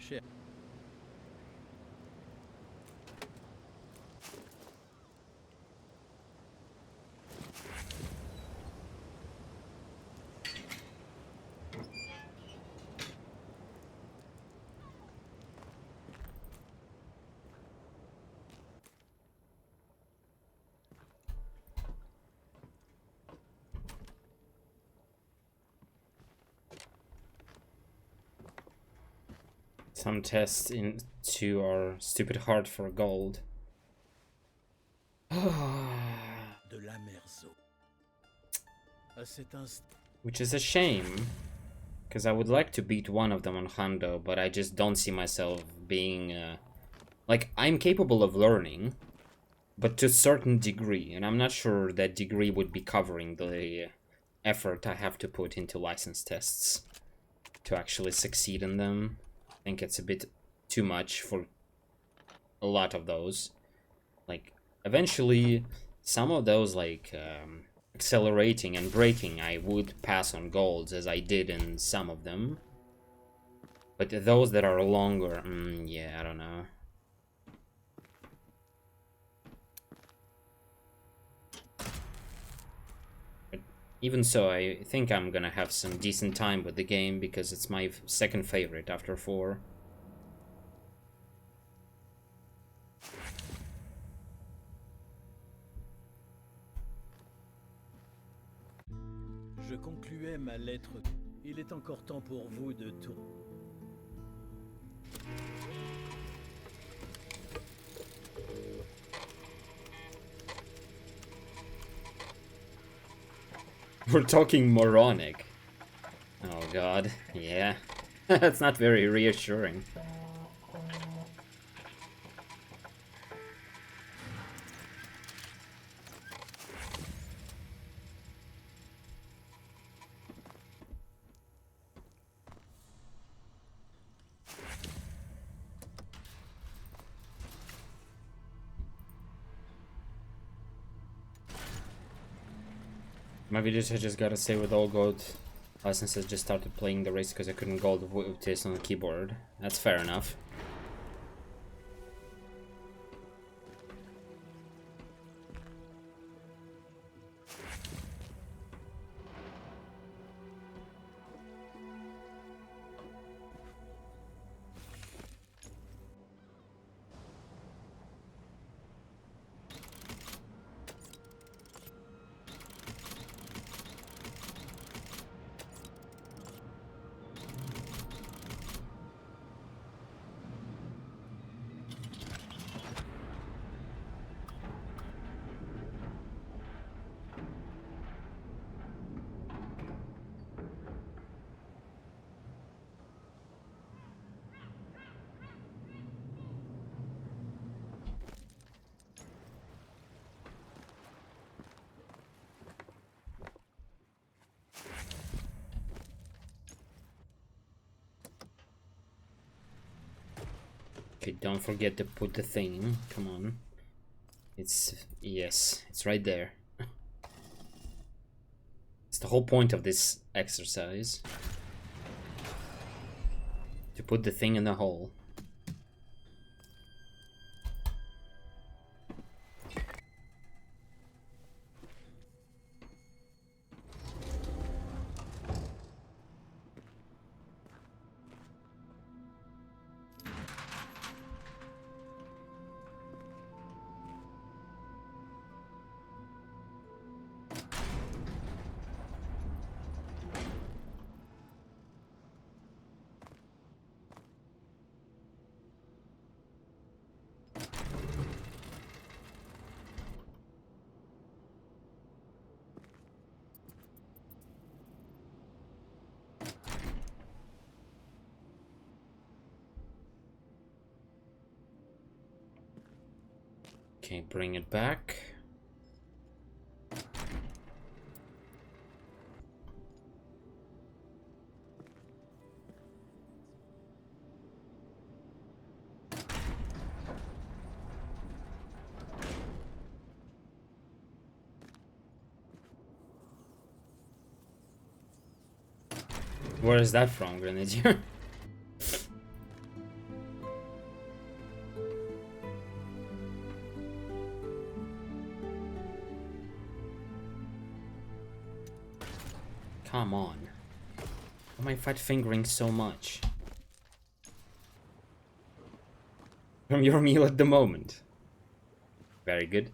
cher. Some tests in 2 are stupid hard for gold. De l'Amerzone. À cet instant. Which is a shame, because I would like to beat one of them on Hundo, but I just don't see myself being... like, I'm capable of learning, but to a certain degree, and I'm not sure that degree would be covering the effort I have to put into license tests to actually succeed in them. I think it's a bit too much for a lot of those. Like, eventually, some of those, like, accelerating and braking, I would pass on golds, as I did in some of them. But those that are longer, yeah, I don't know. But even so, I think I'm gonna have some decent time with the game, because it's my second favorite after 4. Je concluais ma lettre. Il est encore temps pour vous de tout. We're talking moronic. Oh god, yeah. That's not very reassuring. My videos I just gotta say with all gold licenses just started playing the race because I couldn't gold with this on the keyboard. That's fair enough. Okay, don't forget to put the thing. Come on. Yes, it's right there. It's the whole point of this exercise. To put the thing in the hole. Okay, bring it back. Where is that from, Grenadier? Come on. Why am I fat fingering so much? From your meal at the moment. Very good.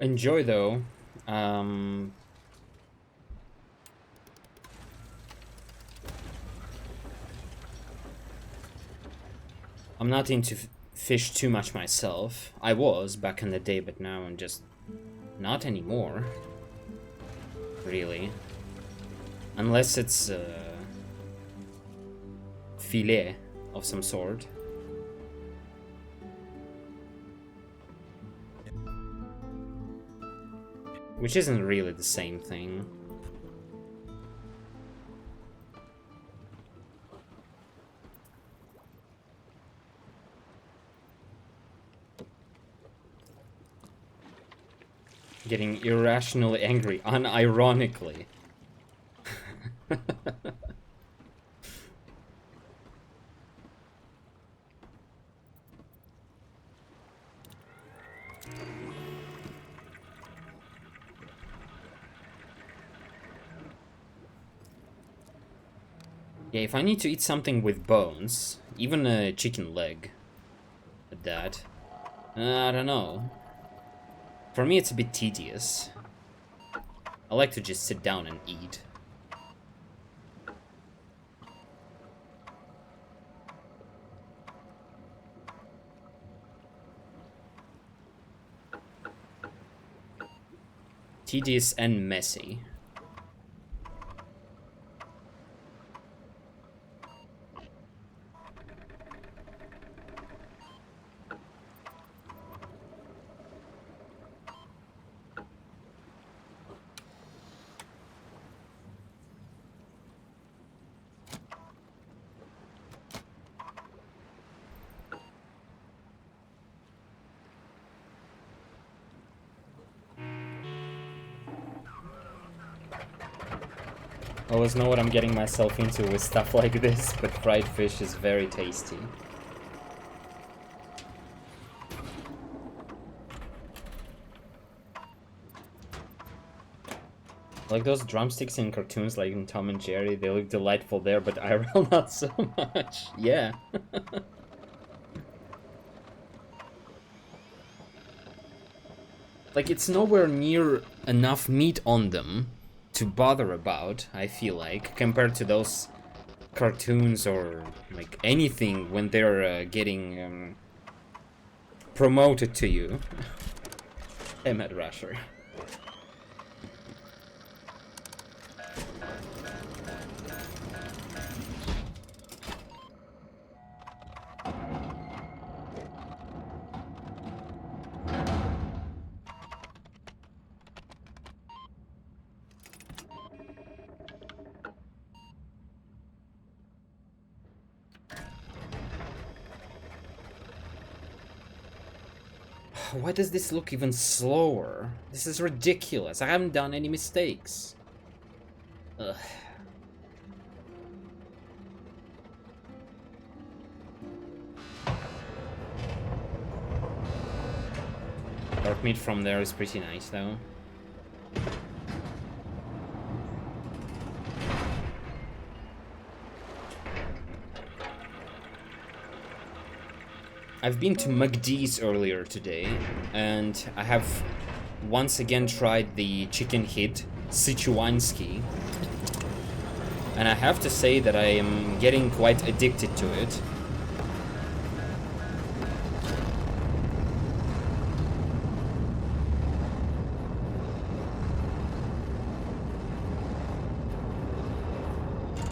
Enjoy though. I'm not into fish too much myself. I was back in the day, but now I'm just not anymore. Really. Unless it's filet of some sort. Which isn't really the same thing. Getting irrationally angry, unironically. Yeah, if I need to eat something with bones, even a chicken leg, at that, I don't know. For me, it's a bit tedious. I like to just sit down and eat. Tedious and messy. I always know what I'm getting myself into with stuff like this, but fried fish is very tasty. Like those drumsticks in cartoons like in Tom and Jerry, they look delightful there, but IRL not so much. Yeah. Like, it's nowhere near enough meat on them to bother about, I feel like, compared to those cartoons or like anything when they're getting promoted to you. Hey, Mad Rusher. Why does this look even slower? This is ridiculous. I haven't done any mistakes. Ugh. Dark meat from there is pretty nice though. I've been to McD's earlier today, and I have once again tried the chicken hit, Sichuanski. And I have to say that I am getting quite addicted to it.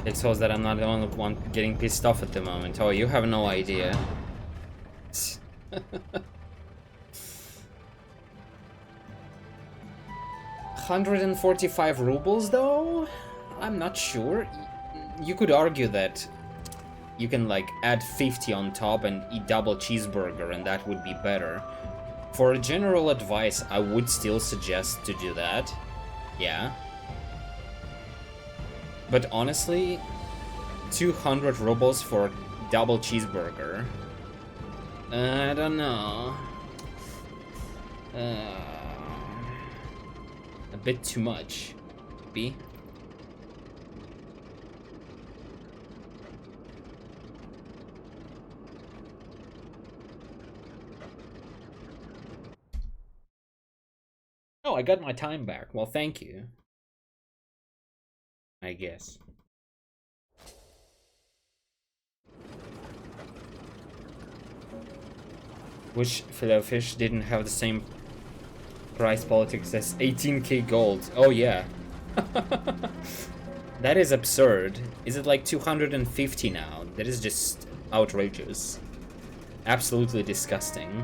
It shows that I'm not the only one getting pissed off at the moment. Oh, you have no idea. 145 rubles though? I'm not sure. You could argue that you can like add 50 on top and eat double cheeseburger and that would be better. For a general advice, I would still suggest to do that. Yeah. But honestly, 200 rubles for double cheeseburger. I don't know. A bit too much. B. Oh, I got my time back. Well, thank you. I guess. Wish filet fish didn't have the same price politics as 18k gold. Oh yeah. That is absurd. Is it like 250 now? That is just outrageous. Absolutely disgusting.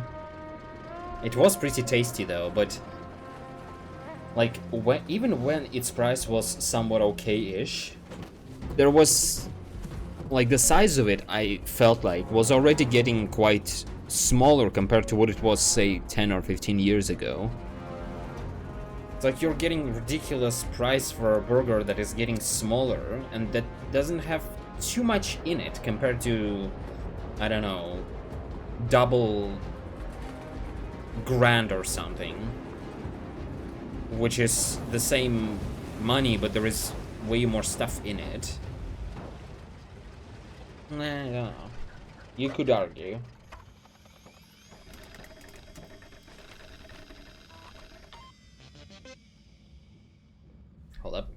It was pretty tasty though, but like even when its price was somewhat okay-ish, there was like the size of it, I felt like was already getting quite smaller compared to what it was, say, 10 or 15 years ago. It's like you're getting ridiculous price for a burger that is getting smaller and that doesn't have too much in it compared to, I don't know, double grand or something, which is the same money but there is way more stuff in it. I don't know. You could argue. Hold up.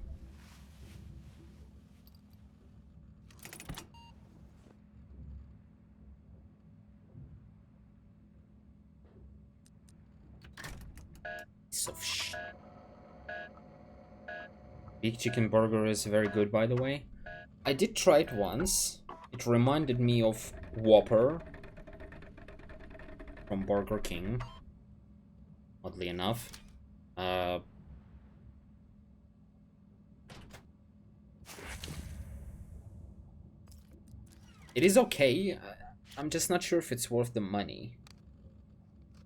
Piece of shit. Big chicken burger is very good, by the way. I did try it once. It reminded me of Whopper from Burger King, oddly enough. It is okay. I'm just not sure if it's worth the money.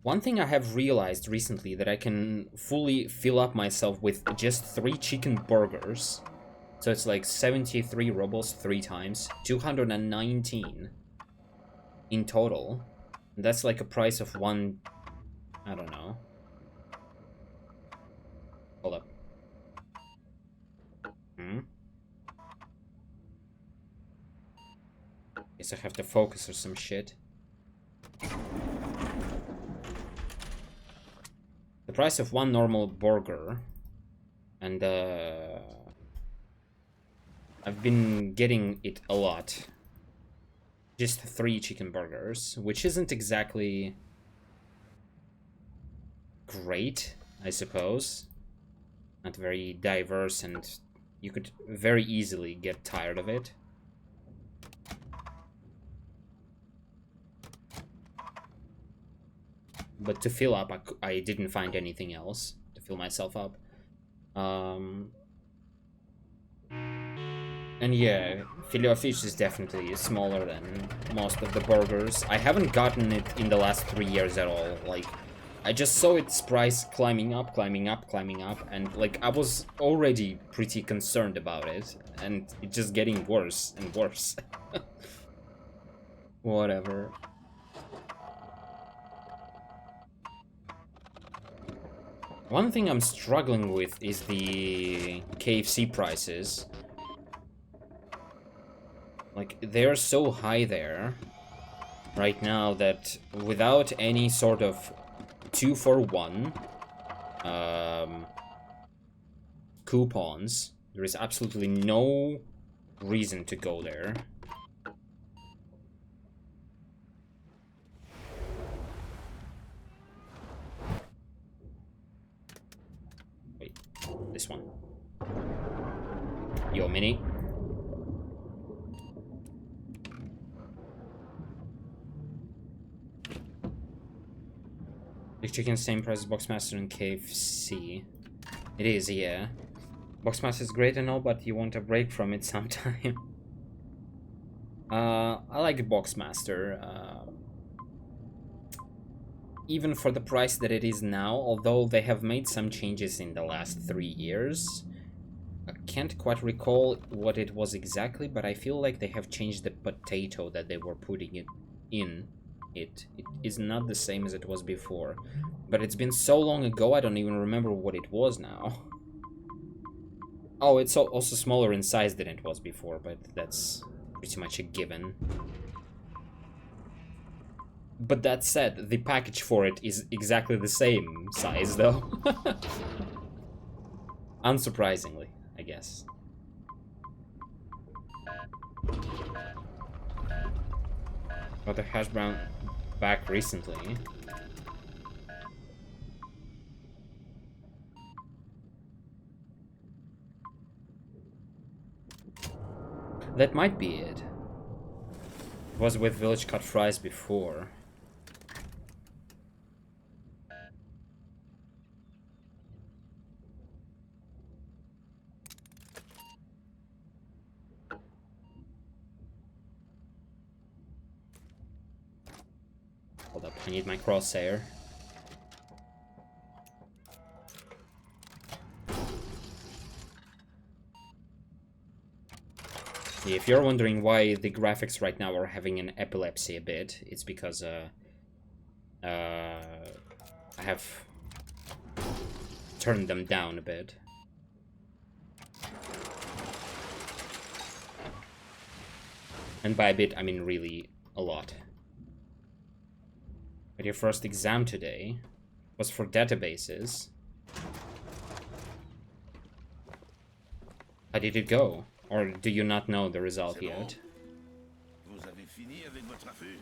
One thing I have realized recently that I can fully fill up myself with just 3 chicken burgers. So it's like 73 rubles 3 times, 219 in total. And that's like a price of one, I don't know. Hold up. Guess I have to focus or some shit. The price of one normal burger, and I've been getting it a lot. Just 3 chicken burgers, which isn't exactly great, I suppose. Not very diverse, and you could very easily get tired of it. But to fill up, I didn't find anything else to fill myself up. And yeah, filet of fish is definitely smaller than most of the burgers. I haven't gotten it in the last 3 years at all. Like, I just saw its price climbing up, climbing up, climbing up, and like I was already pretty concerned about it, and it just getting worse and worse. Whatever. One thing I'm struggling with is the KFC prices. Like, they're so high there right now that without any sort of 2-for-1 coupons, there is absolutely no reason to go there. Wait, this one. Yo, Mini. Big chicken, same price as Boxmaster and KFC. It is, yeah. Boxmaster is great and all, but you want a break from it sometime. I like Boxmaster. Even for the price that it is now, although they have made some changes in the last 3 years. I can't quite recall what it was exactly, but I feel like they have changed the potato that they were putting it in. It is not the same as it was before. But it's been so long ago, I don't even remember what it was now. Oh, it's also smaller in size than it was before, but that's pretty much a given. But that said, the package for it is exactly the same size, though. Unsurprisingly, I guess. Got the hash brown back recently. That might be it. It was with village cut fries before. Hold up, I need my crosshair. Yeah, if you're wondering why the graphics right now are having an epilepsy a bit, it's because I have turned them down a bit. And by a bit, I mean really a lot. But your first exam today was for databases. How did it go? Or do you not know the result yet? Vous avez fini avec votre affaire.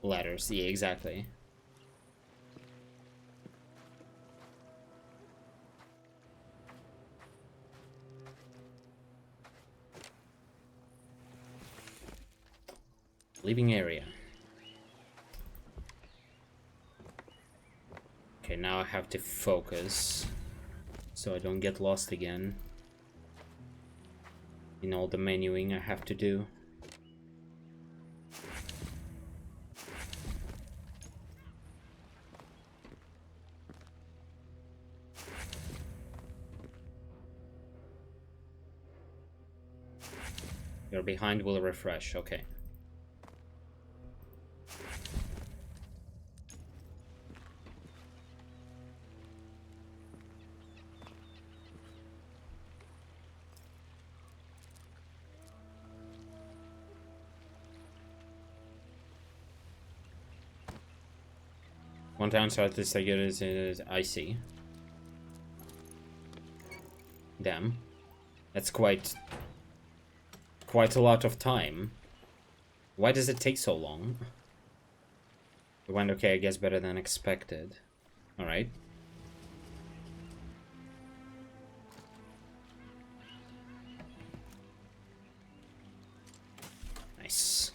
Letters, yeah, exactly. Leaving area. Okay, now I have to focus so I don't get lost again in all the menuing I have to do. You're behind will refresh, okay. One downside to this I get is I see. Damn. That's quite a lot of time. Why does it take so long? It went okay, I guess better than expected. Alright. Nice.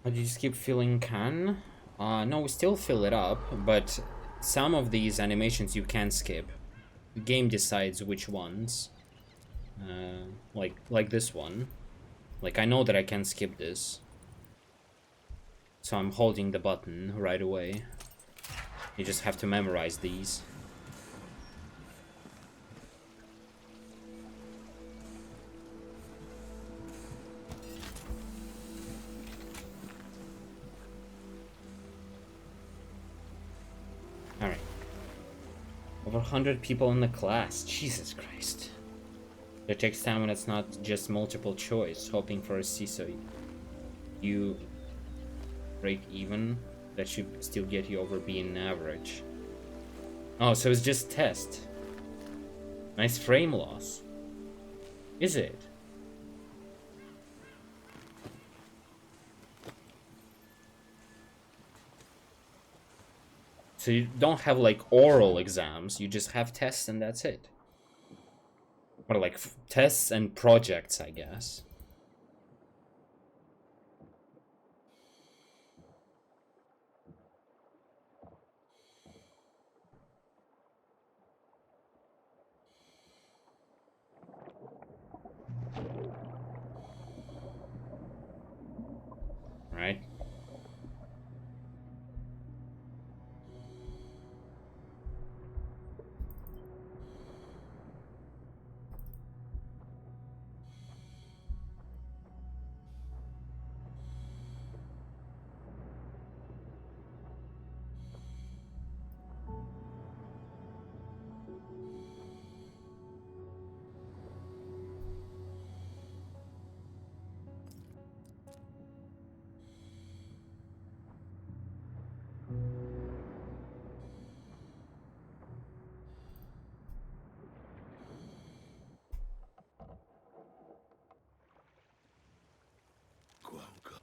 But you just keep filling can? No, we still fill it up, but some of these animations you can skip. The game decides which ones. Like this one. Like, I know that I can skip this. So I'm holding the button right away. You just have to memorize these. Alright. Over 100 people in the class. Jesus Christ. It takes time when it's not just multiple choice, hoping for a C so you break even. That should still get you over being average. Oh, so it's just test. Nice frame loss. Is it? So you don't have like oral exams, you just have tests and that's it. Or like tests and projects, I guess. Right? Quoi encore?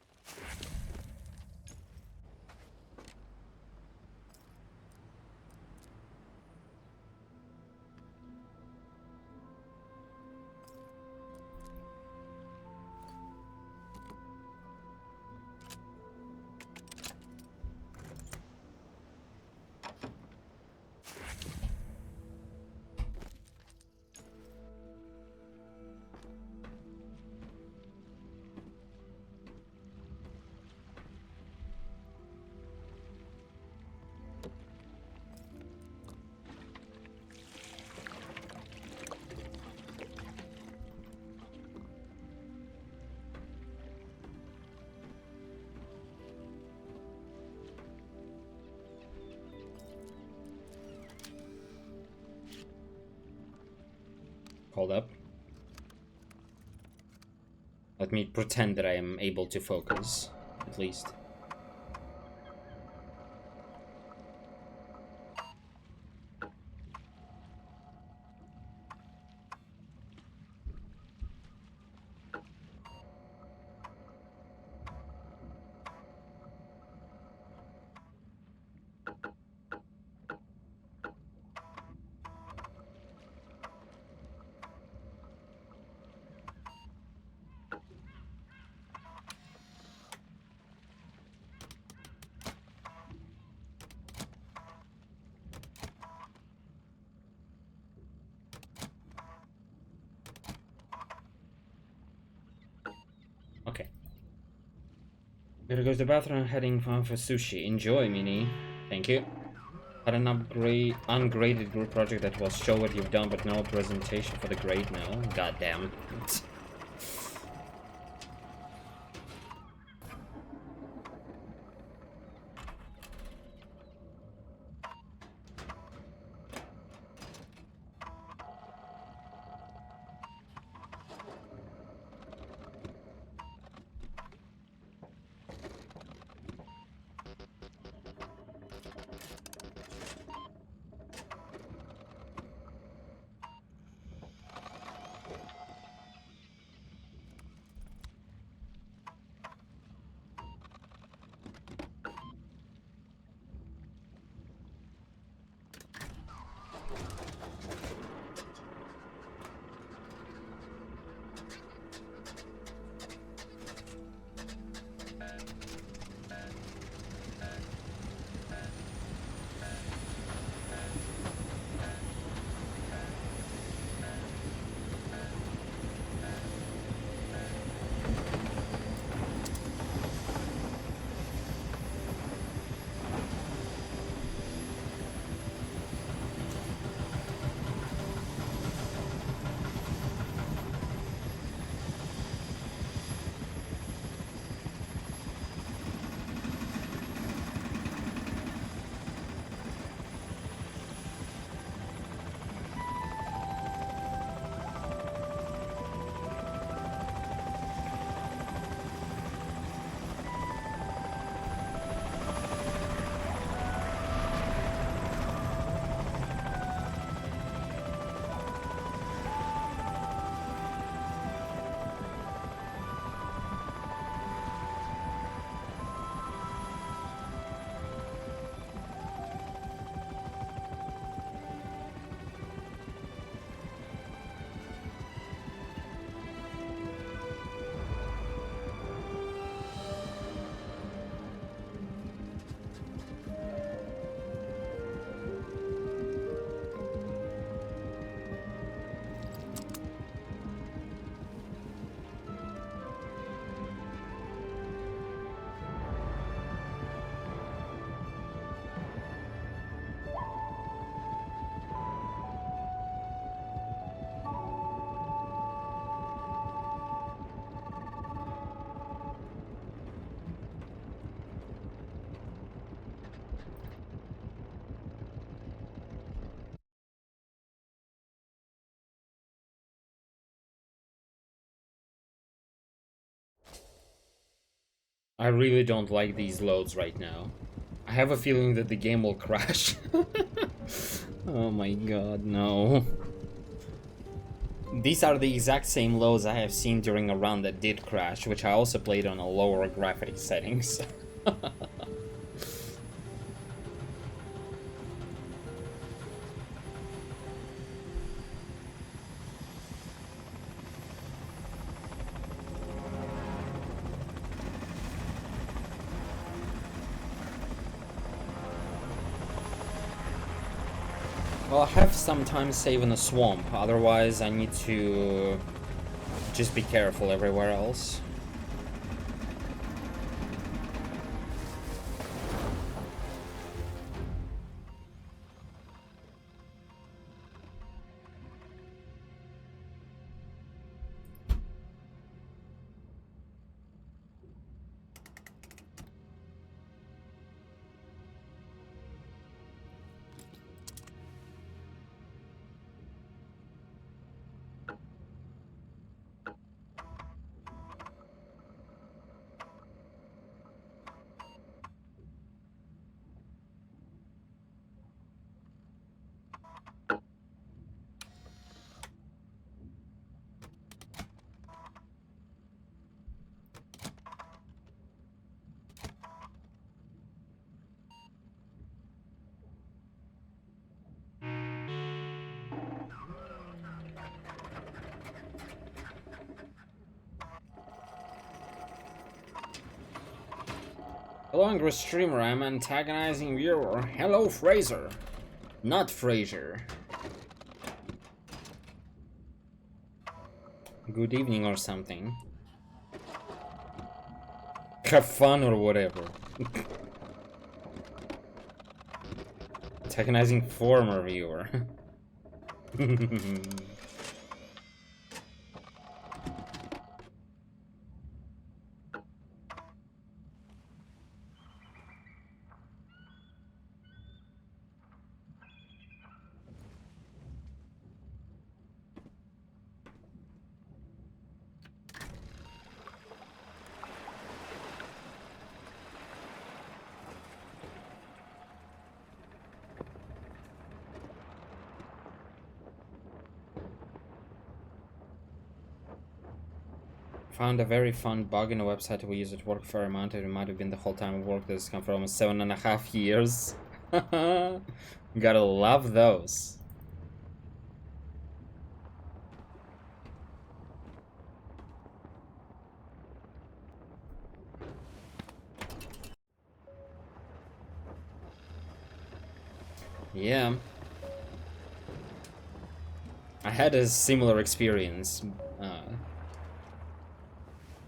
Hold up. Let me pretend that I am able to focus, at least. Okay. Gotta go to the bathroom, heading for sushi. Enjoy, Mini. Thank you. Had an ungraded group project that was show what you've done, but no presentation for the grade now. Goddamn. I really don't like these loads right now. I have a feeling that the game will crash. Oh my god, no. These are the exact same loads I have seen during a run that did crash, which I also played on a lower graphics settings. Well, I have some time save in a swamp, otherwise I need to just be careful everywhere else. Hello, angry streamer, I'm antagonizing viewer. Hello, Fraser. Not Fraser. Good evening or something. Have fun or whatever. Antagonizing former viewer. Found a very fun bug in a website we use at work for a month. It might have been the whole time of work. This come for almost 7.5 years. Gotta love those. Yeah. I had a similar experience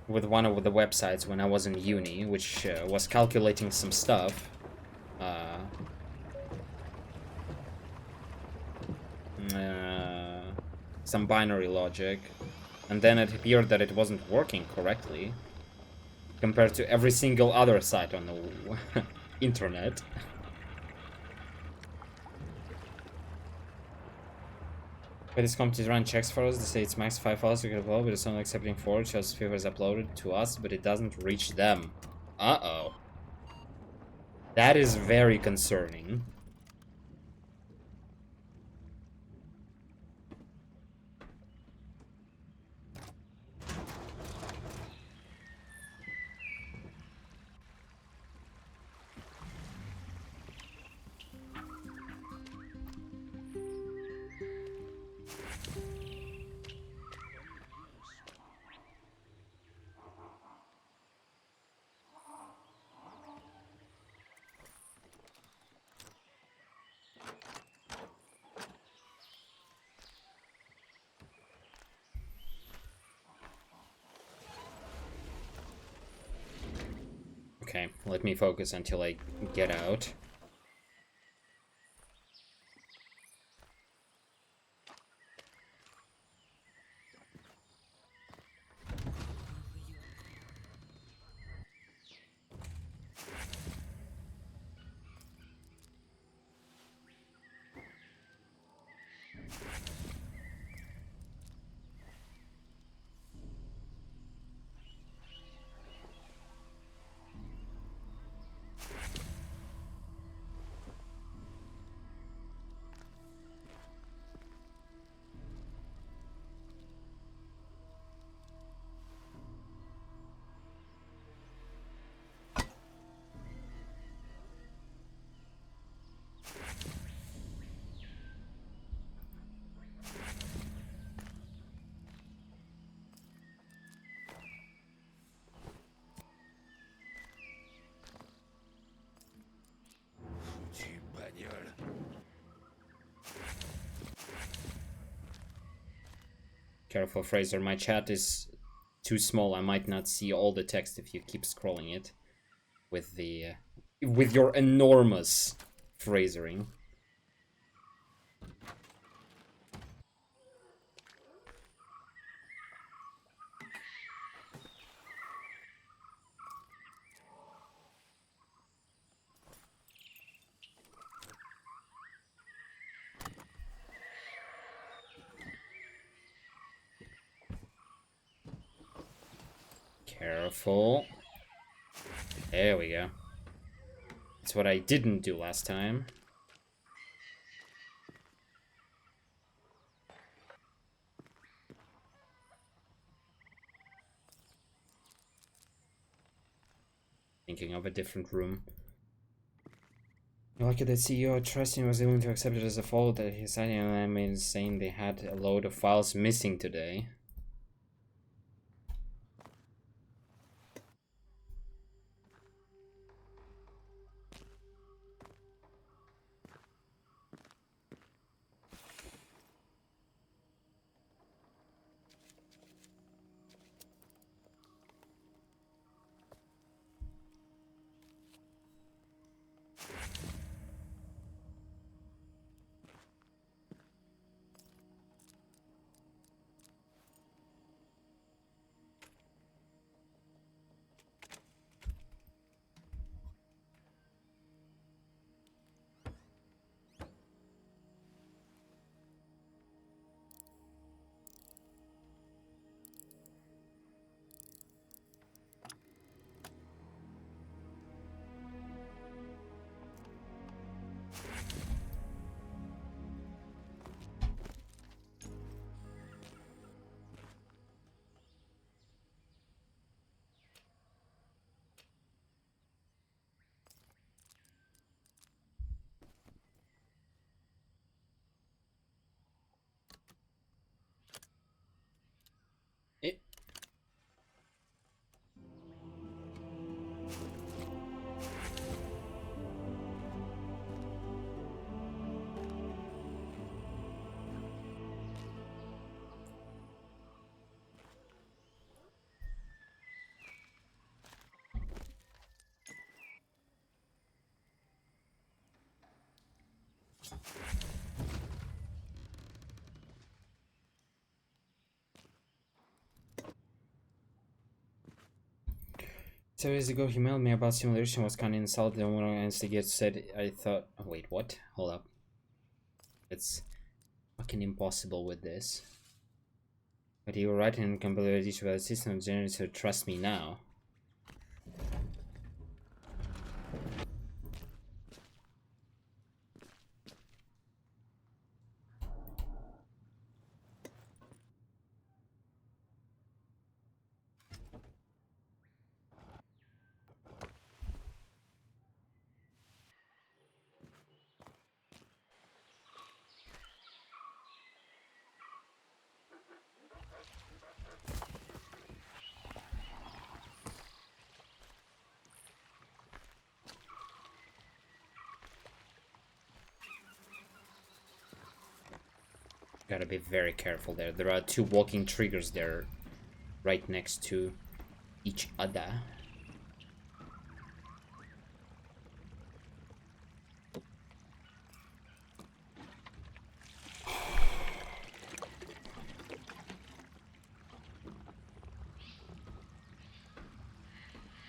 with one of the websites when I was in uni, which was calculating some stuff. Some binary logic, and then it appeared that it wasn't working correctly compared to every single other site on the internet. But this company run checks for us. They say it's max 5 files you can upload, but it's only accepting 4. It shows favors uploaded to us, but it doesn't reach them. Uh-oh. That is very concerning. Okay, let me focus until I get out. Careful, Fraser. My chat is too small. I might not see all the text if you keep scrolling it with the with your enormous phrasering. Careful. There we go. That's what I didn't do last time. Thinking of a different room. Lucky that CEO trusting was willing to accept it as a fault that he's signing on. I mean, saying they had a load of files missing today. It So years ago, he mailed me about simulation, was kind of insulted, and when I instigated said, I thought, oh, wait, what? Hold up. It's fucking impossible with this. But you were right and completely issue about the system generally, so trust me now. Gotta be very careful there. There are two walking triggers there, right next to each other.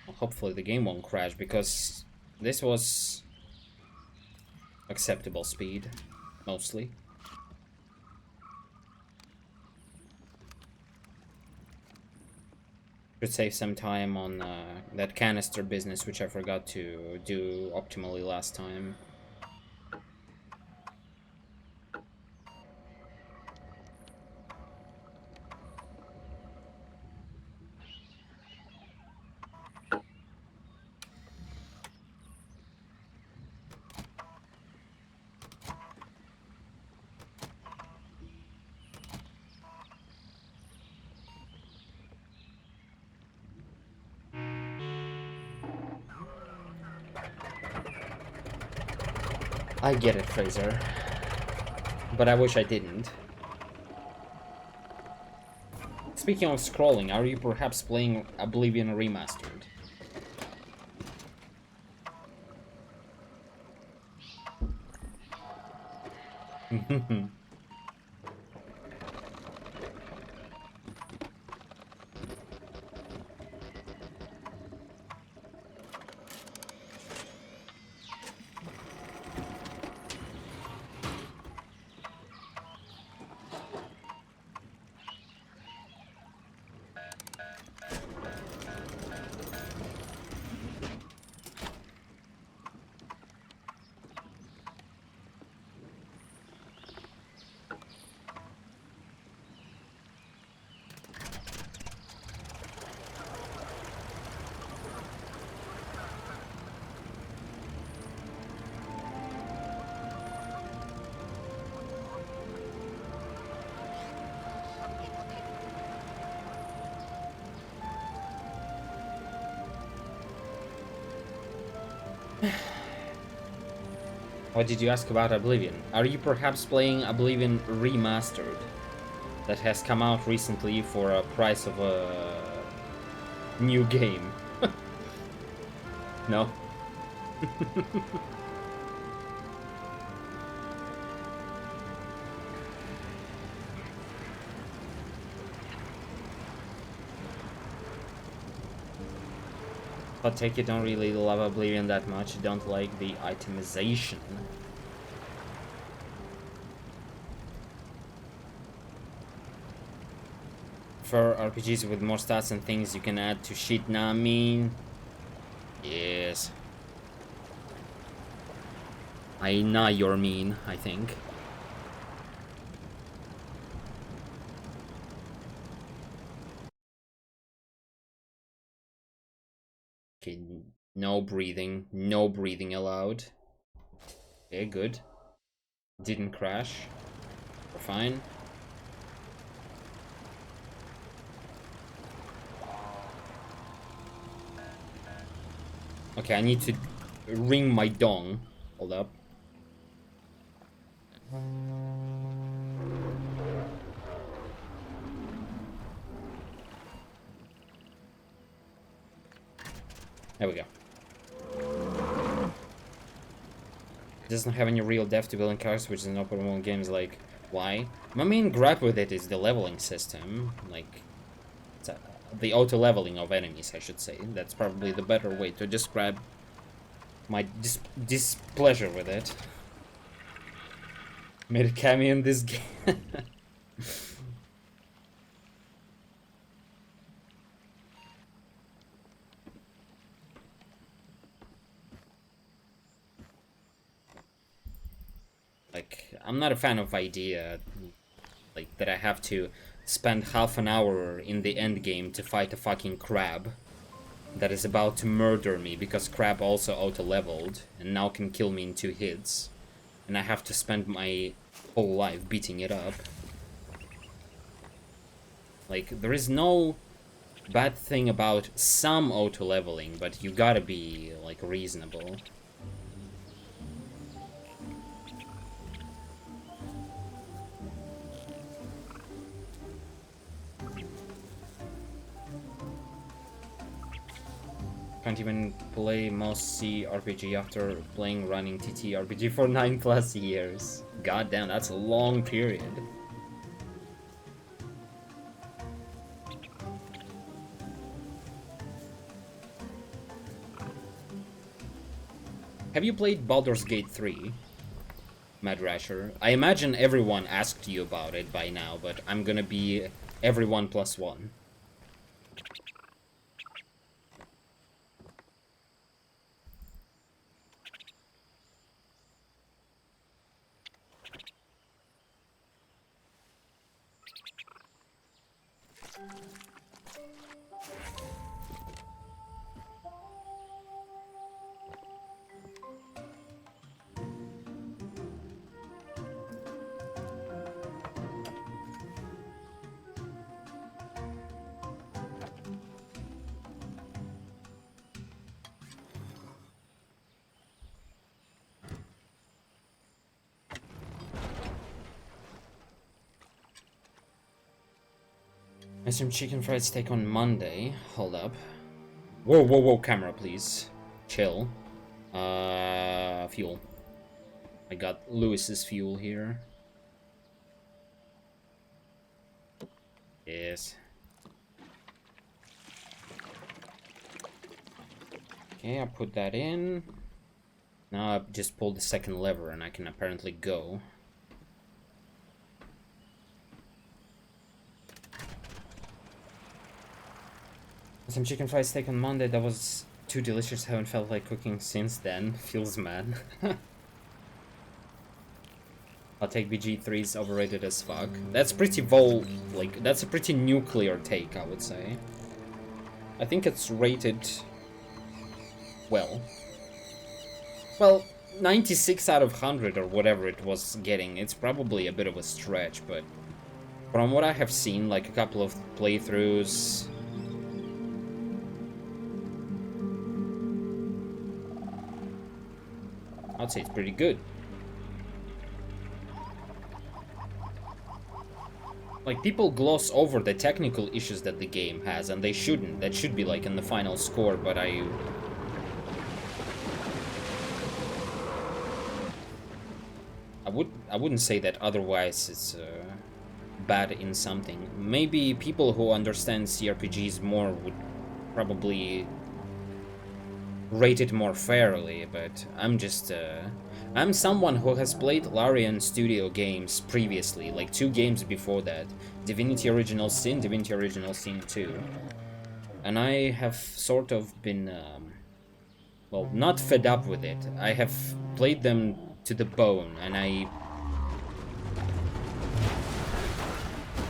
Well, hopefully the game won't crash, because this was acceptable speed, mostly. Should save some time on that canister business, which I forgot to do optimally last time. I get it, Fraser. But I wish I didn't. Speaking of scrolling, are you perhaps playing Oblivion Remastered? What did you ask about Oblivion? Are you perhaps playing Oblivion Remastered? That has come out recently for a price of a new game. No? But take you don't really love Oblivion that much, you don't like the itemization. For RPGs with more stats and things you can add to shit, nah, I mean... Yes. I know you're mean, I think. Okay, no breathing. No breathing allowed. Okay, good. Didn't crash. We're fine. Okay, I need to ring my dong. Hold up. There we go. It doesn't have any real depth to building cars, which is an open world game. Is like, why? My main gripe with it is the leveling system. Like, the auto leveling of enemies, I should say. That's probably the better way to describe my displeasure with it. Made a cameo in this game. Like, I'm not a fan of idea, like, that I have to spend half an hour in the end game to fight a fucking crab that is about to murder me because crab also auto-leveled and now can kill me in 2 hits. And I have to spend my whole life beating it up. Like, there is no bad thing about some auto-leveling, but you gotta be, like, reasonable. Can't even play most C RPG after playing running TT RPG for 9+ years. God damn, that's a long period. Have you played Baldur's Gate 3, Mad Rasher? I imagine everyone asked you about it by now, but I'm gonna be everyone plus one. Some chicken fried steak on Monday. Hold up. Whoa, whoa, whoa, camera, please. Chill. Fuel. I got Lewis's fuel here. Yes. Okay, I put that in. Now I just pulled the second lever and I can apparently go. Some chicken fried steak on Monday. That was too delicious. Haven't felt like cooking since then. Feels mad. I'll take BG3's overrated as fuck. That's pretty like, that's a pretty nuclear take, I would say. I think it's rated well. Well, 96 out of 100 or whatever it was getting. It's probably a bit of a stretch, but from what I have seen, like a couple of playthroughs, I'd say it's pretty good. Like, people gloss over the technical issues that the game has, and they shouldn't. That should be, like, in the final score, but I wouldn't say that otherwise it's bad in something. Maybe people who understand CRPGs more would probably rate it more fairly, but I'm just I'm someone who has played Larian Studio games previously, like 2 games before that. Divinity Original Sin, Divinity Original Sin 2. And I have sort of been, well, not fed up with it. I have played them to the bone, and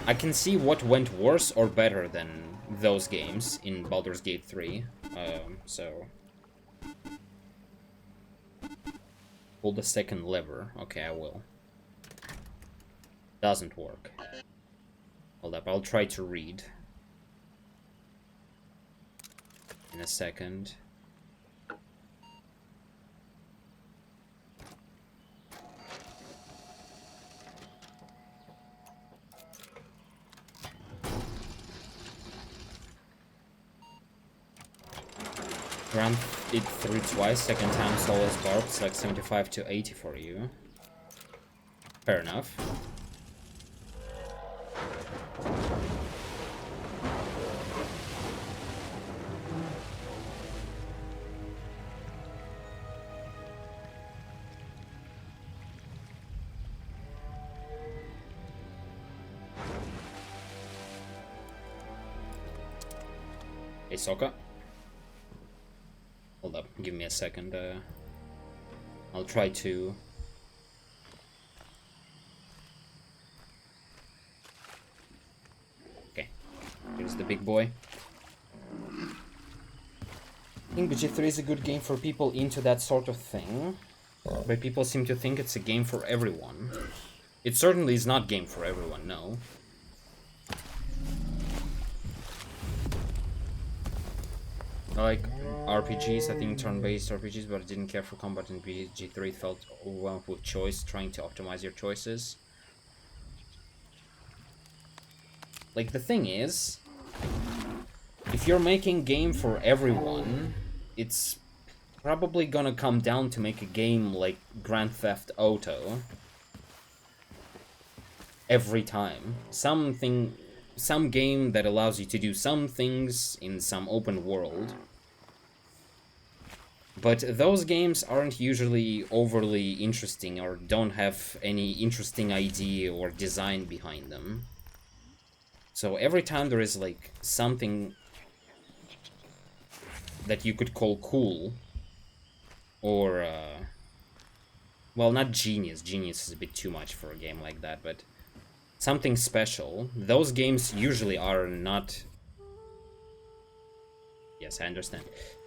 I can see what went worse or better than those games in Baldur's Gate 3, so... Pull the second lever. Okay, I will. Doesn't work. Hold up, I'll try to read. In a second. Run it through twice, second time always barb. It's like 75 to 80 for you. Fair enough. Hey, Sokka. Hold up, give me a second. I'll try to... Okay, here's the big boy. I think BG3 is a good game for people into that sort of thing, but people seem to think it's a game for everyone. It certainly is not game for everyone, no. I like RPGs, I think turn-based RPGs, but I didn't care for combat in BG3. It felt overwhelmed with choice, trying to optimize your choices. Like, the thing is, if you're making game for everyone, it's probably gonna come down to make a game like Grand Theft Auto every time. Some game that allows you to do some things in some open world. But those games aren't usually overly interesting or don't have any interesting idea or design behind them. So every time there is like something that you could call cool, or well, not genius. Genius is a bit too much for a game like that, but something special. Those games usually are not... Yes, I understand.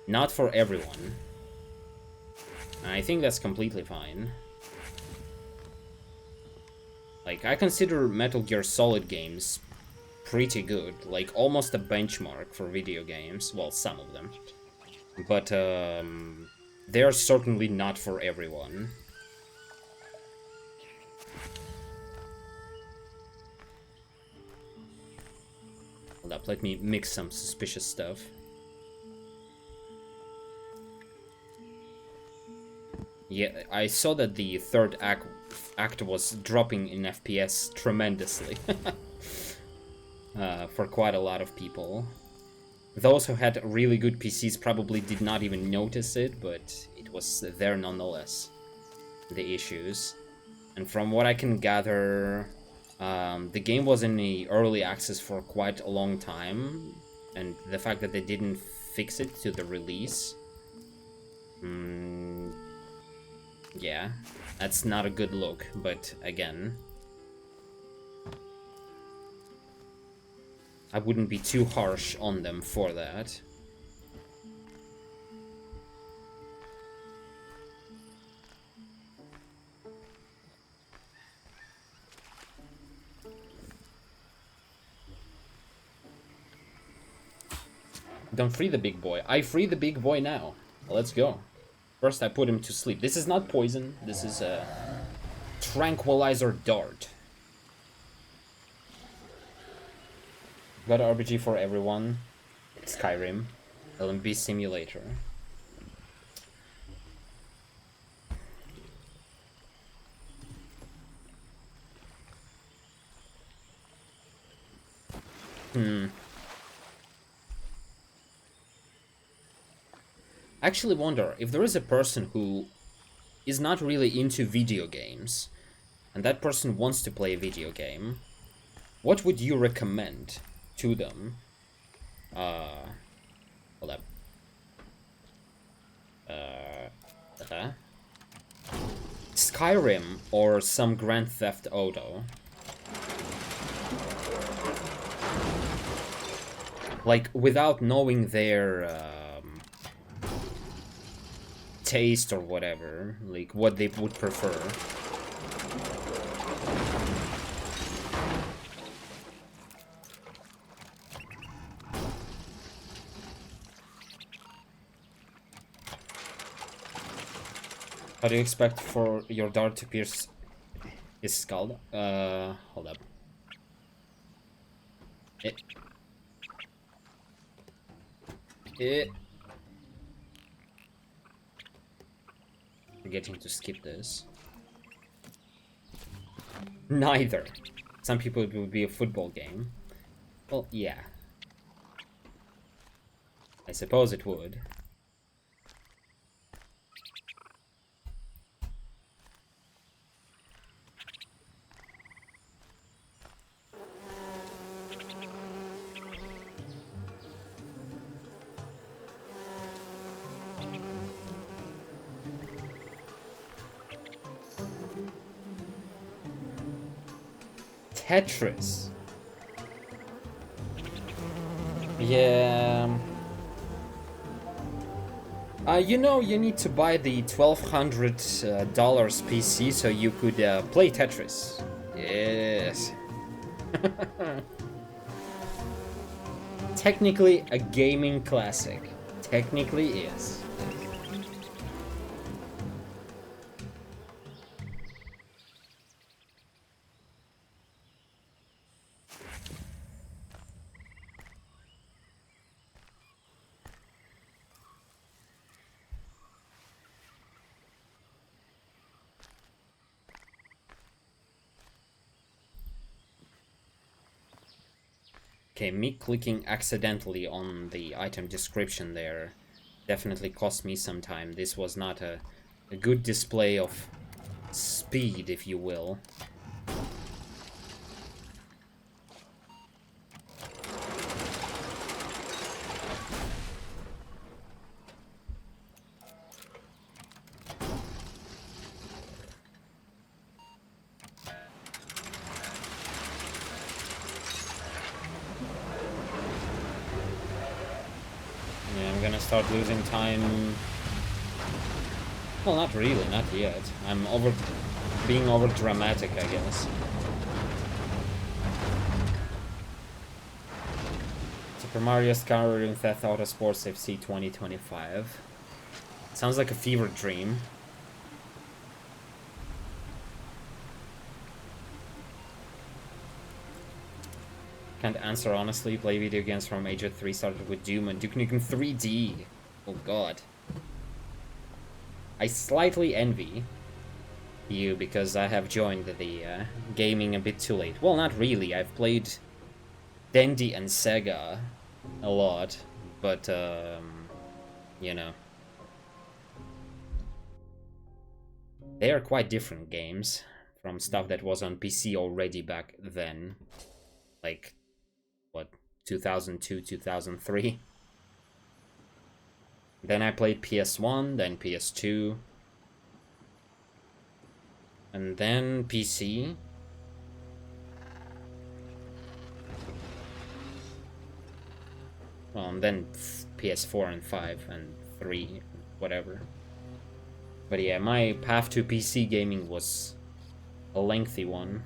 Not for everyone. I think that's completely fine. Like, I consider Metal Gear Solid games pretty good. Like, almost a benchmark for video games. Well, some of them. But, they're certainly not for everyone. Hold up, let me mix some suspicious stuff. Yeah, I saw that the third act was dropping in FPS tremendously. For quite a lot of people. Those who had really good PCs probably did not even notice it, but it was there nonetheless. The issues. And from what I can gather, the game was in the early access for quite a long time, and the fact that they didn't fix it to the release, yeah, that's not a good look, but again, I wouldn't be too harsh on them for that. Don't free the big boy. I free the big boy now. Let's go. First I put him to sleep. This is not poison. This is a tranquilizer dart. Got an RPG for everyone. Skyrim. LMB simulator. I actually wonder if there is a person who is not really into video games, and that person wants to play a video game, what would you recommend to them? Hold up. Skyrim or some Grand Theft Auto? Like, without knowing their taste or whatever, like what they would prefer. How do you expect for your dart to pierce his skull? Hold up. Forgetting to skip this. Neither. Some people it would be a football game. Well, yeah. I suppose it would. Tetris. Yeah. You know, you need to buy the $1,200 PC so you could play Tetris. Yes. Technically a gaming classic. Technically is. Okay, me clicking accidentally on the item description there definitely cost me some time. This was not a good display of speed, if you will. Start losing time. Well, not really, not yet. I'm being over dramatic, I guess. Super Mario Skyrim Theft Auto Sports FC 2025. Sounds like a fever dream. Can't answer honestly. Play video games from age of 3, started with Doom and Duke Nukem 3D. Oh god. I slightly envy you because I have joined the gaming a bit too late. Well, not really. I've played Dendy and Sega a lot, but you know, they are quite different games from stuff that was on PC already back then, like what, 2002, 2003. Then I played PS1, then PS2, and then PC. And then PS4 and 5 and 3, whatever. But yeah, my path to PC gaming was a lengthy one.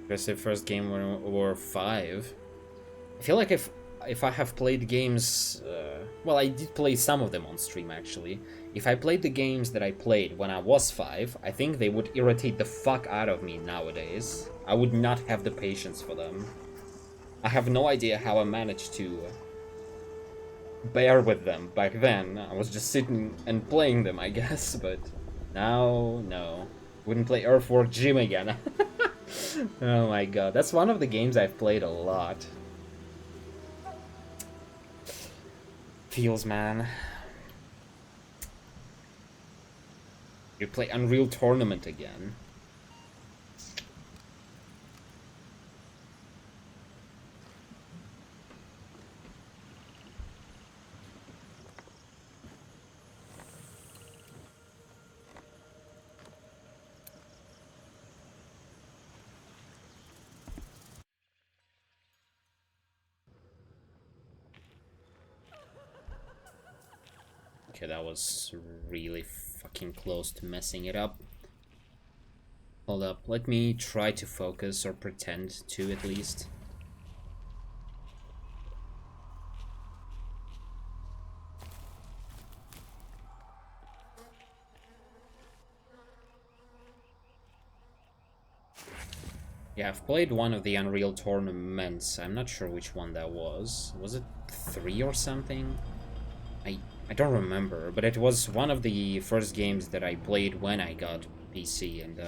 Aggressive first game or 5. I feel like if I have played games, well, I did play some of them on stream actually. If I played the games that I played when I was 5, I think they would irritate the fuck out of me nowadays. I would not have the patience for them. I have no idea how I managed to bear with them back then. I was just sitting and playing them, I guess, but now, no. Wouldn't play Earthwork Jim again. Oh my god, that's one of the games I've played a lot. Feels, man. You play Unreal Tournament again. Okay, that was really fucking close to messing it up. Hold up, let me try to focus, or pretend to at least. Yeah, I've played one of the Unreal tournaments. I'm not sure which one that was. Was it 3 or something? I don't remember, but it was one of the first games that I played when I got PC, and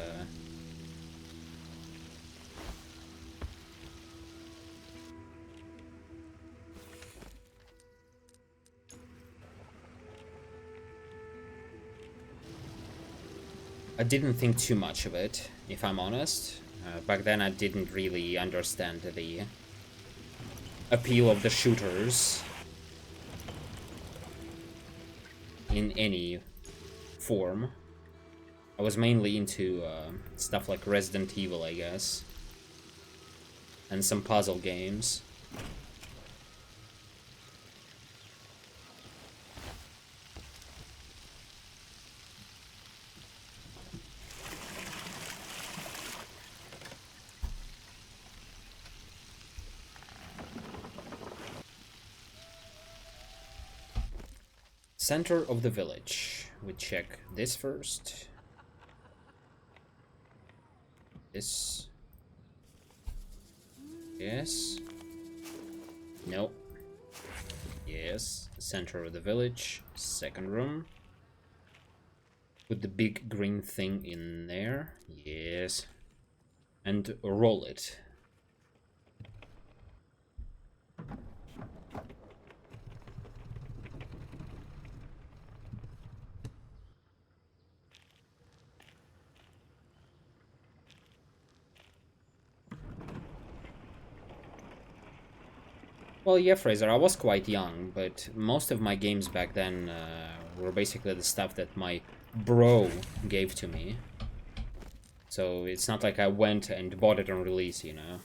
I didn't think too much of it, if I'm honest. Back then I didn't really understand the appeal of the shooters in any form. I was mainly into stuff like Resident Evil, I guess, and some puzzle games. Center of the village. We check this first. This. Yes. Nope. Yes. Center of the village. Second room. Put the big green thing in there. Yes. And roll it. Well, yeah, Fraser, I was quite young, but most of my games back then were basically the stuff that my bro gave to me. So it's not like I went and bought it on release, you know.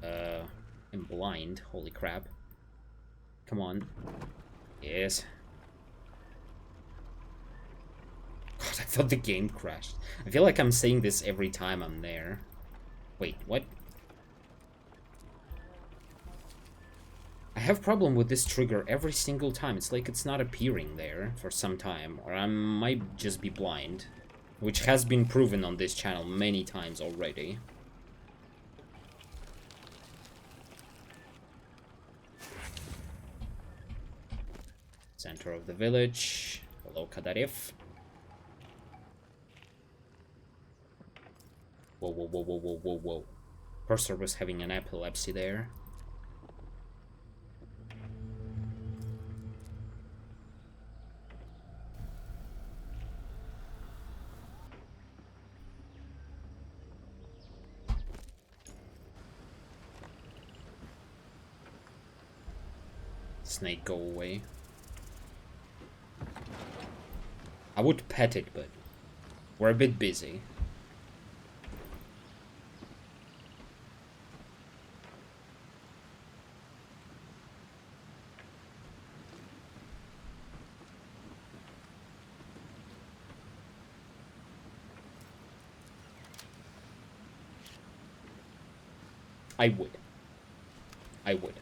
I'm blind, holy crap. Come on. Yes. I thought the game crashed. I feel like I'm saying this every time I'm there. Wait, what? I have problem with this trigger every single time. It's like it's not appearing there for some time, or I might just be blind, which has been proven on this channel many times already. Center of the village. Hello, Kadarif. Whoa, whoa, whoa, whoa, whoa, whoa, whoa. Cursor was having an epilepsy there. Snake, go away. I would pet it, but we're a bit busy. I would. I would.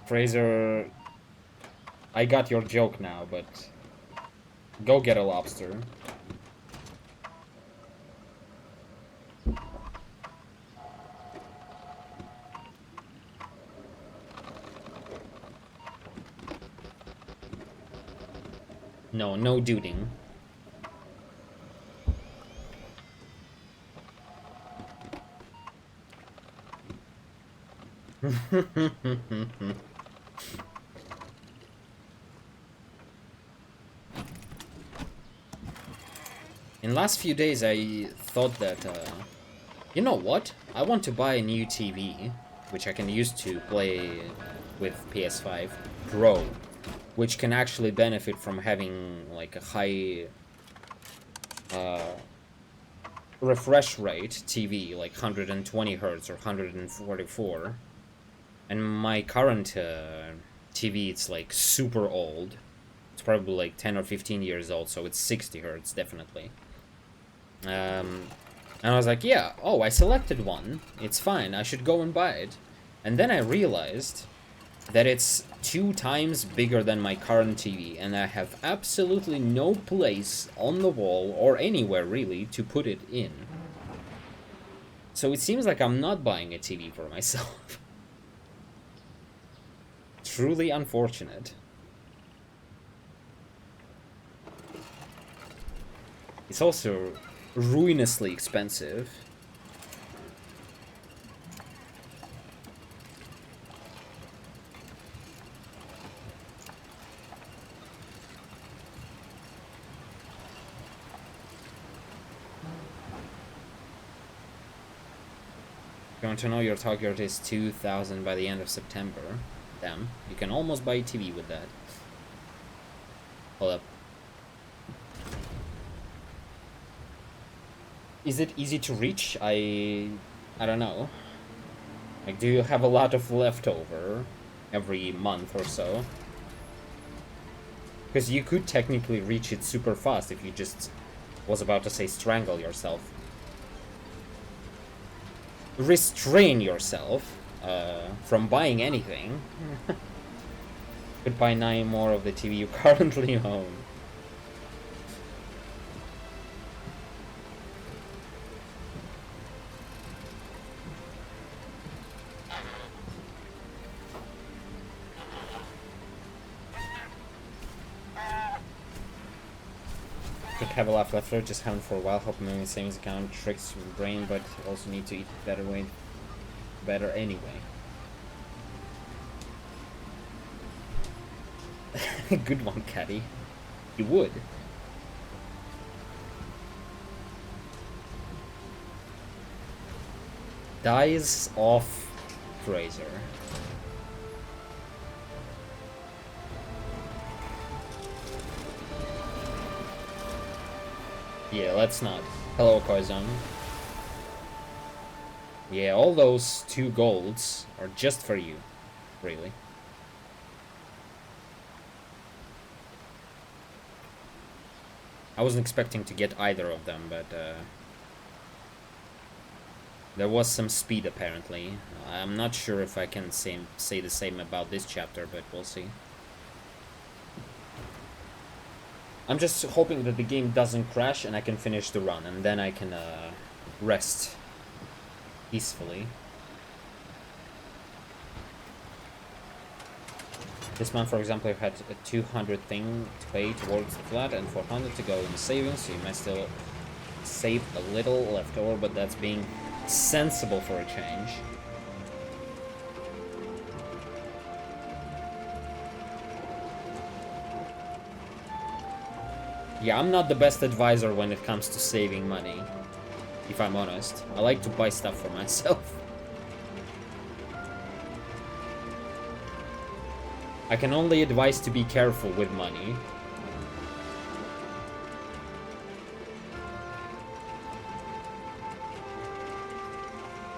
Fraser, I got your joke now, but go get a lobster. No, no duding. In last few days I thought that, you know what? I want to buy a new TV, which I can use to play with PS5 Pro, which can actually benefit from having like a high refresh rate TV, like 120 Hz or 144. And my current TV, it's like super old. It's probably like 10 or 15 years old, so it's 60 Hz definitely. And I was like, yeah, oh, I selected one. It's fine, I should go and buy it. And then I realized that it's 2 times bigger than my current TV, and I have absolutely no place on the wall, or anywhere really, to put it in. So it seems like I'm not buying a TV for myself. Truly unfortunate. It's also ruinously expensive. If you want to know, your target is 2,000 by the end of September. Damn, you can almost buy a TV with that. Hold up. Is it easy to reach? I don't know. Like, do you have a lot of leftover every month or so? Because you could technically reach it super fast if you just was about to say strangle yourself. Restrain yourself from buying anything. Could buy 9 more of the TV you currently own. Should have a lot left, just haven't for a while. Hope moving savings account tricks your brain, but also need to eat better anyway. Good one, Caddy. You would. Dies off Fraser. Yeah, let's not. Hello, Koizon. Yeah, all those 2 golds are just for you, really. I wasn't expecting to get either of them, but there was some speed apparently. I'm not sure if I can say the same about this chapter, but we'll see. I'm just hoping that the game doesn't crash and I can finish the run, and then I can rest peacefully. This month, for example, I've had a 200 thing to pay towards the flat and 400 to go in savings, so you might still save a little left over, but that's being sensible for a change. Yeah, I'm not the best advisor when it comes to saving money, if I'm honest. I like to buy stuff for myself. I can only advise to be careful with money.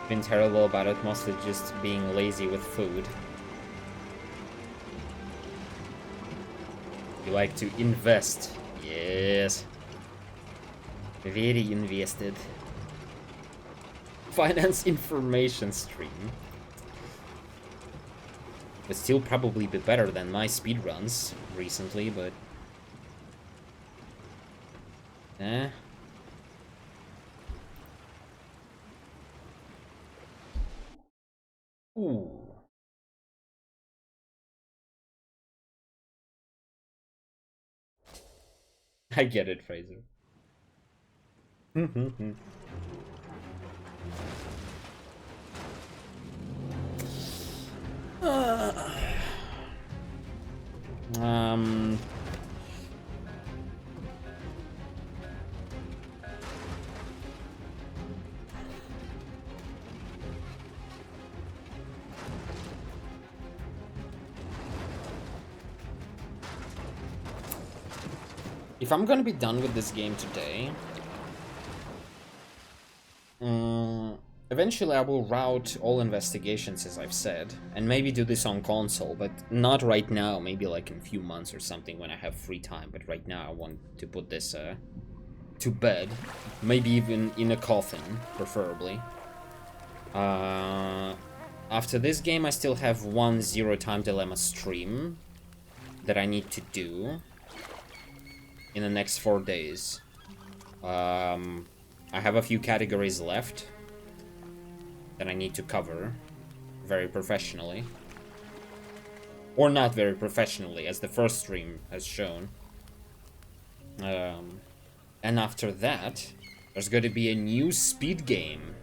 Been terrible about it, mostly just being lazy with food. You like to invest. Yes. Very invested. Finance information stream. Would still probably be better than my speedruns recently, but... Ooh. I get it, Fraser. Um... If I'm gonna be done with this game today, eventually I will route all investigations, as I've said, and maybe do this on console, but not right now, maybe like in a few months or something when I have free time, but right now I want to put this to bed, maybe even in a coffin, preferably. After this game I still have one Zero Time Dilemma stream that I need to do in the next 4 days. I have a few categories left that I need to cover very professionally. Or not very professionally, as the first stream has shown. And after that, there's going to be a new speed game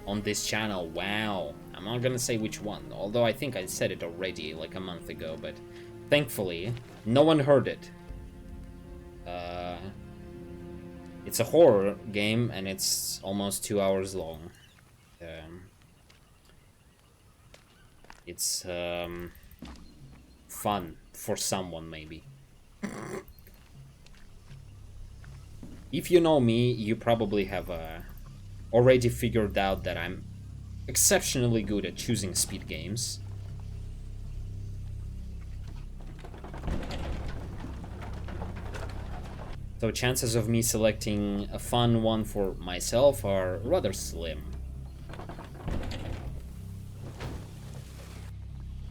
on this channel. Wow. I'm not gonna say which one, although I think I said it already like a month ago, but thankfully, no one heard it. It's a horror game, and it's almost 2 hours long. It's fun for someone, maybe. If you know me, you probably have already figured out that I'm exceptionally good at choosing speed games. So chances of me selecting a fun one for myself are rather slim.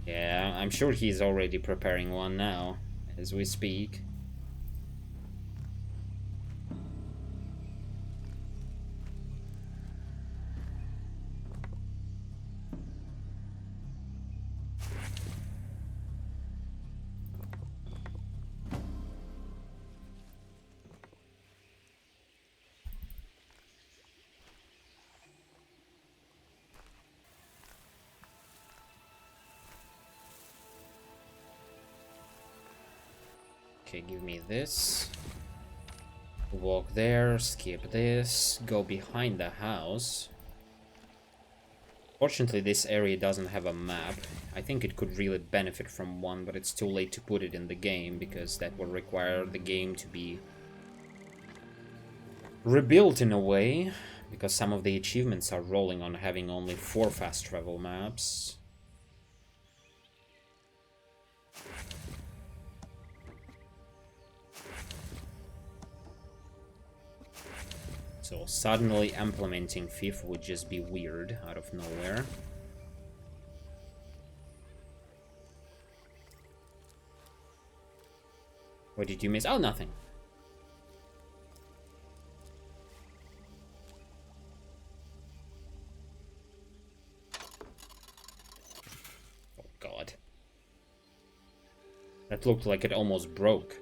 Yeah, I'm sure he's already preparing one now, as we speak. Okay, give me this. Walk there, skip this, go behind the house. Fortunately, this area doesn't have a map. I think it could really benefit from one, but it's too late to put it in the game, because that would require the game to be rebuilt in a way, because some of the achievements are rolling on having only 4 fast travel maps. So suddenly implementing fifth would just be weird out of nowhere. What did you miss? Oh, nothing. Oh, God. That looked like it almost broke.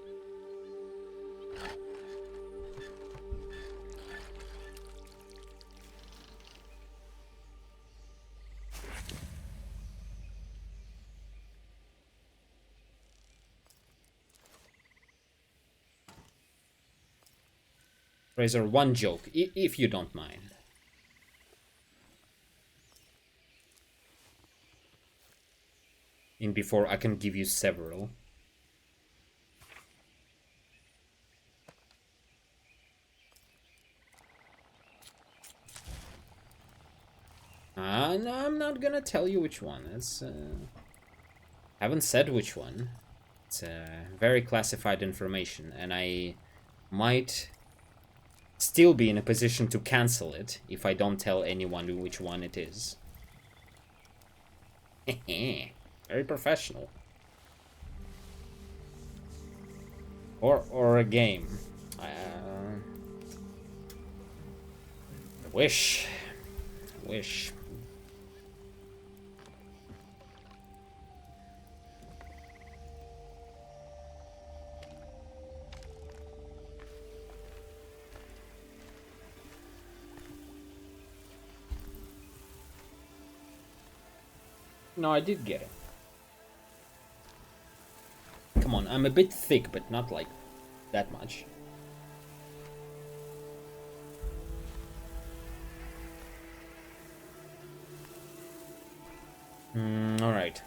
Razor, one joke, if you don't mind. In before, I can give you several. No, I'm not gonna tell you which one. It's, haven't said which one. It's very classified information, and I might still be in a position to cancel it if I don't tell anyone which one it is. Very professional. Or a game. I wish. I wish. No, I did get it. Come on, I'm a bit thick, but not like that much. Alright.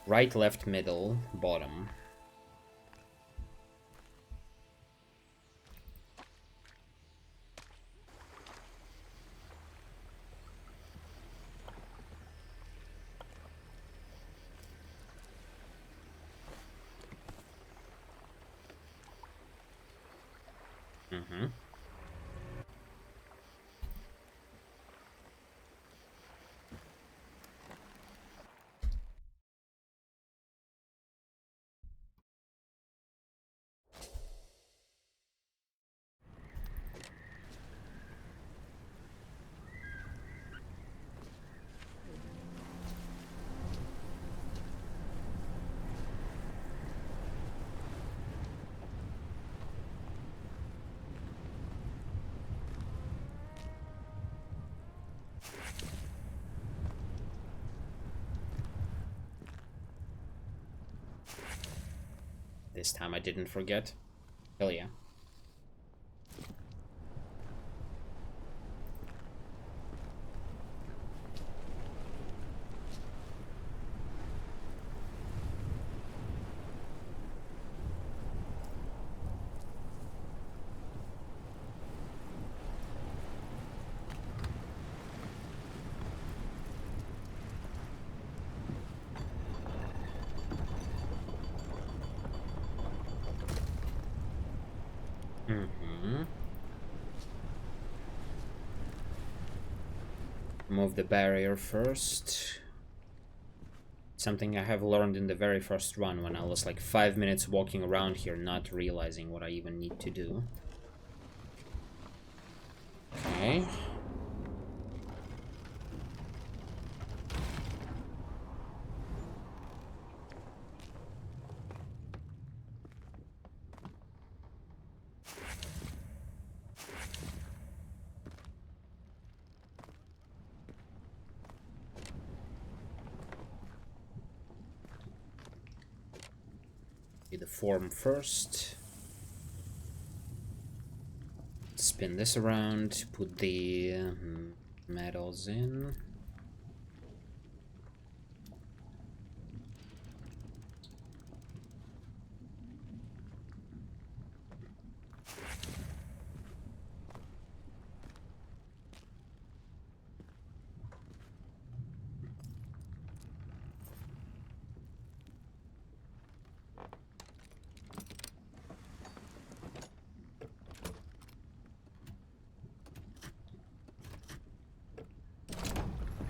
Right, left, middle, bottom. This time I didn't forget. Hell yeah. Move the barrier first. Something I have learned in the very first run when I was like 5 minutes walking around here not realizing what I even need to do. Okay. the form first. Spin this around, put the metals in.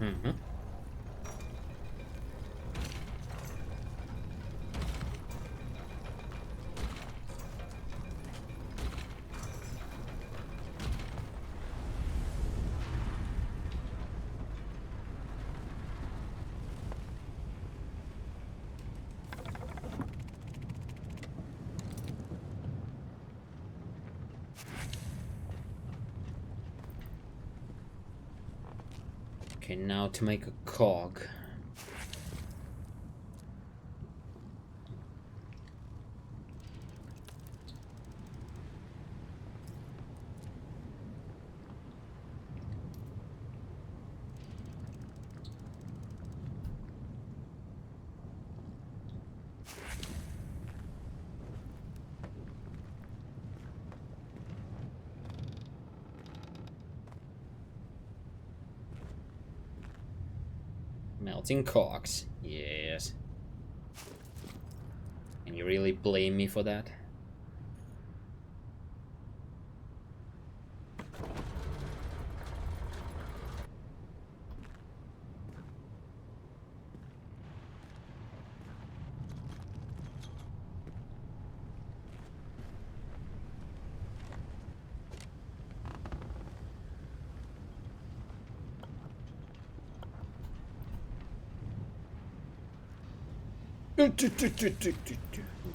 Mm-hmm. Okay, now to make a cog. Melting cogs, yes. Can you really blame me for that?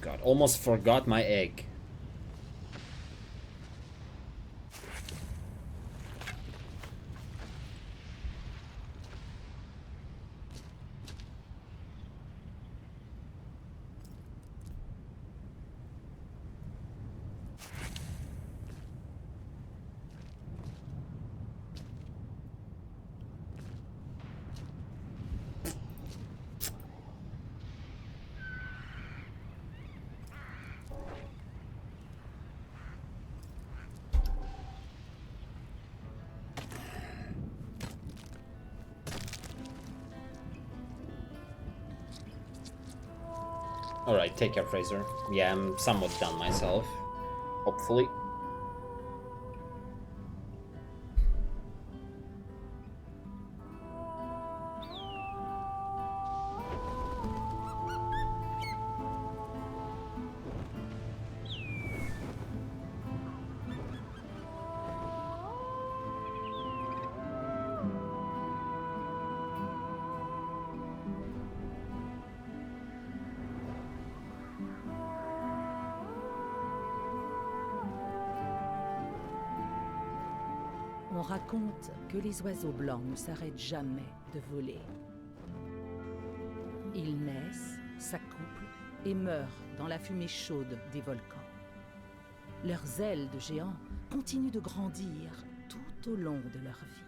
God, almost forgot my egg. Alright, take care, Fraser. Yeah, I'm somewhat done myself. Hopefully. On raconte que les oiseaux blancs ne s'arrêtent jamais de voler. Ils naissent, s'accouplent et meurent dans la fumée chaude des volcans. Leurs ailes de géants continuent de grandir tout au long de leur vie.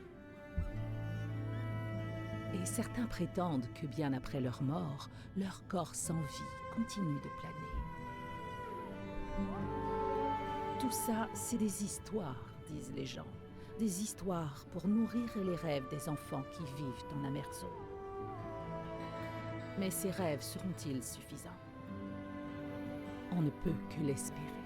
Et certains prétendent que bien après leur mort, leur corps sans vie continue de planer. Tout ça, c'est des histoires, disent les gens. Des histoires pour nourrir les rêves des enfants qui vivent en Amerzone. Mais ces rêves seront-ils suffisants? On ne peut que l'espérer.